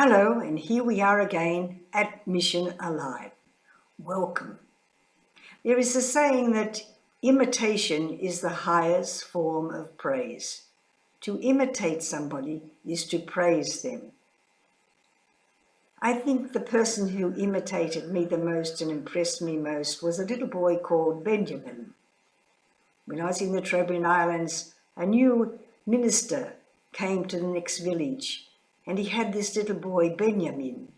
Hello, and here we are again at Mission Alive. Welcome. There is a saying that imitation is the highest form of praise. To imitate somebody is to praise them. I think the person who imitated me the most and impressed me most was a little boy called Benjamin. When I was in the Trobriand Islands, a new minister came to the next village, and he had this little boy, Benjamin.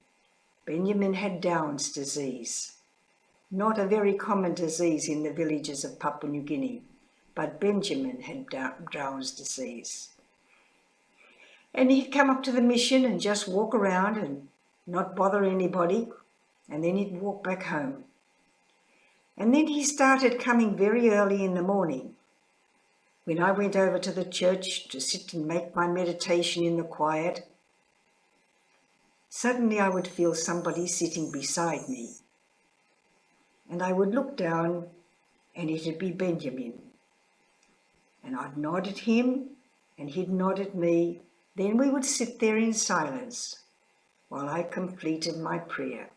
Benjamin had Down's disease. Not a very common disease in the villages of Papua New Guinea, but Benjamin had Down's disease. And he'd come up to the mission and just walk around and not bother anybody, and then he'd walk back home. And then he started coming very early in the morning. When I went over to the church to sit and make my meditation in the quiet, suddenly I would feel somebody sitting beside me. And I would look down and it'd be Benjamin. And I'd nod at him and he'd nod at me. Then we would sit there in silence while I completed my prayer.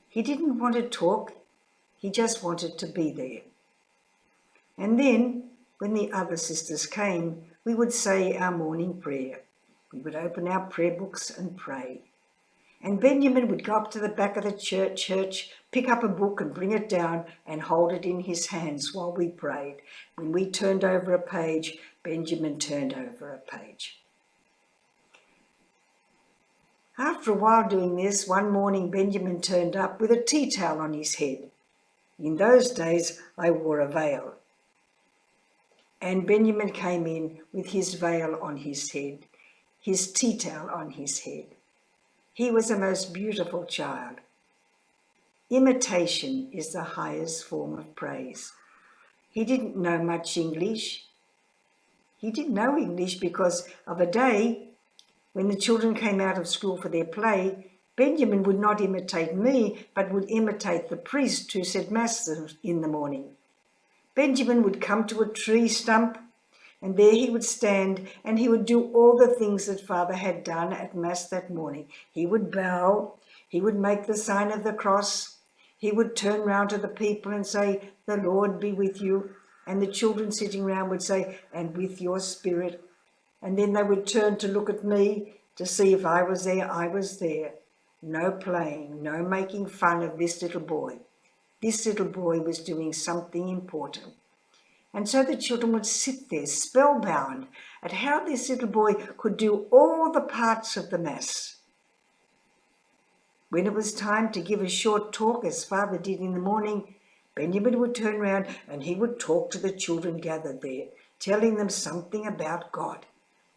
He didn't want to talk, he just wanted to be there. And then, when the other sisters came, we would say our morning prayer. We would open our prayer books and pray. And Benjamin would go up to the back of the church, pick up a book and bring it down and hold it in his hands while we prayed. When we turned over a page, Benjamin turned over a page. After a while doing this, one morning Benjamin turned up with a tea towel on his head. In those days, I wore a veil. And Benjamin came in with his veil on his head, his tea towel on his head. He was a most beautiful child. Imitation is the highest form of praise. He didn't know much English. He didn't know English because of a day when the children came out of school for their play, Benjamin would not imitate me, but would imitate the priest who said Mass in the morning. Benjamin would come to a tree stump, and there he would stand, and he would do all the things that Father had done at Mass that morning. He would bow, he would make the sign of the cross, he would turn round to the people and say, "The Lord be with you," and the children sitting round would say, "And with your spirit." And then they would turn to look at me to see if I was there. I was there. No playing, no making fun of this little boy. This little boy was doing something important. And so the children would sit there spellbound at how this little boy could do all the parts of the Mass. When it was time to give a short talk, as Father did in the morning, Benjamin would turn around and he would talk to the children gathered there, telling them something about God,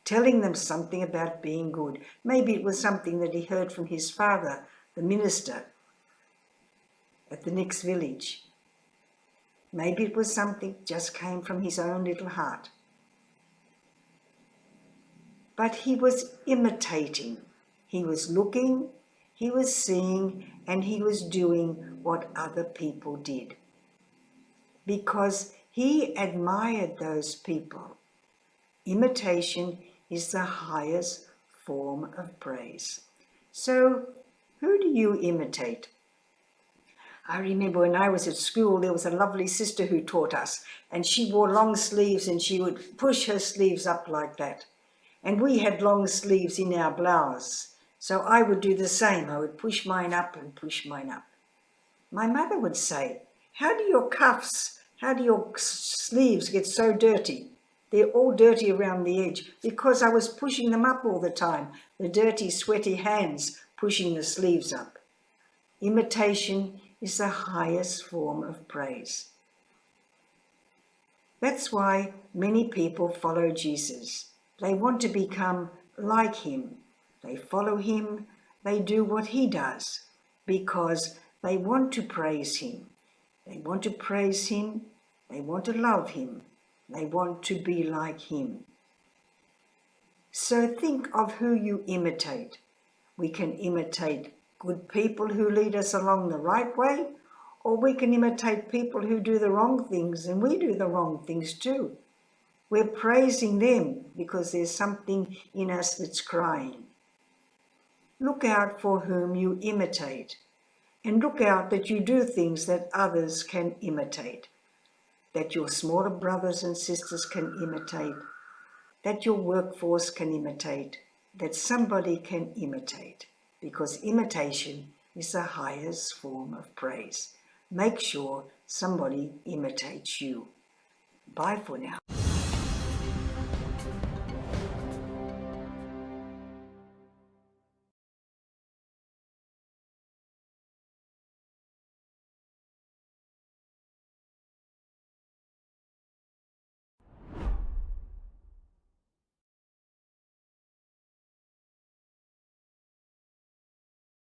telling them something about being good. Maybe it was something that he heard from his father, the minister, at the next village. Maybe it was something just came from his own little heart. But he was imitating. He was looking, he was seeing, and he was doing what other people did. Because he admired those people. Imitation is the highest form of praise. So, who do you imitate? I remember when I was at school, there was a lovely sister who taught us, and she wore long sleeves and she would push her sleeves up like that. And we had long sleeves in our blouse, so I would do the same. I would push mine up and push mine up. My mother would say, how do your sleeves get so dirty? They're all dirty around the edge because I was pushing them up all the time, the dirty, sweaty hands pushing the sleeves up. Imitation is the highest form of praise. That's why many people follow Jesus. They want to become like him. They follow him, they do what he does because they want to praise him. They want to praise him, they want to love him, they want to be like him. So think of who you imitate. We can imitate good people who lead us along the right way, or we can imitate people who do the wrong things, and we do the wrong things too. We're praising them because there's something in us that's crying. Look out for whom you imitate, and look out that you do things that others can imitate, that your smaller brothers and sisters can imitate, that your workforce can imitate, that somebody can imitate, because imitation is the highest form of praise. Make sure somebody imitates you. Bye for now.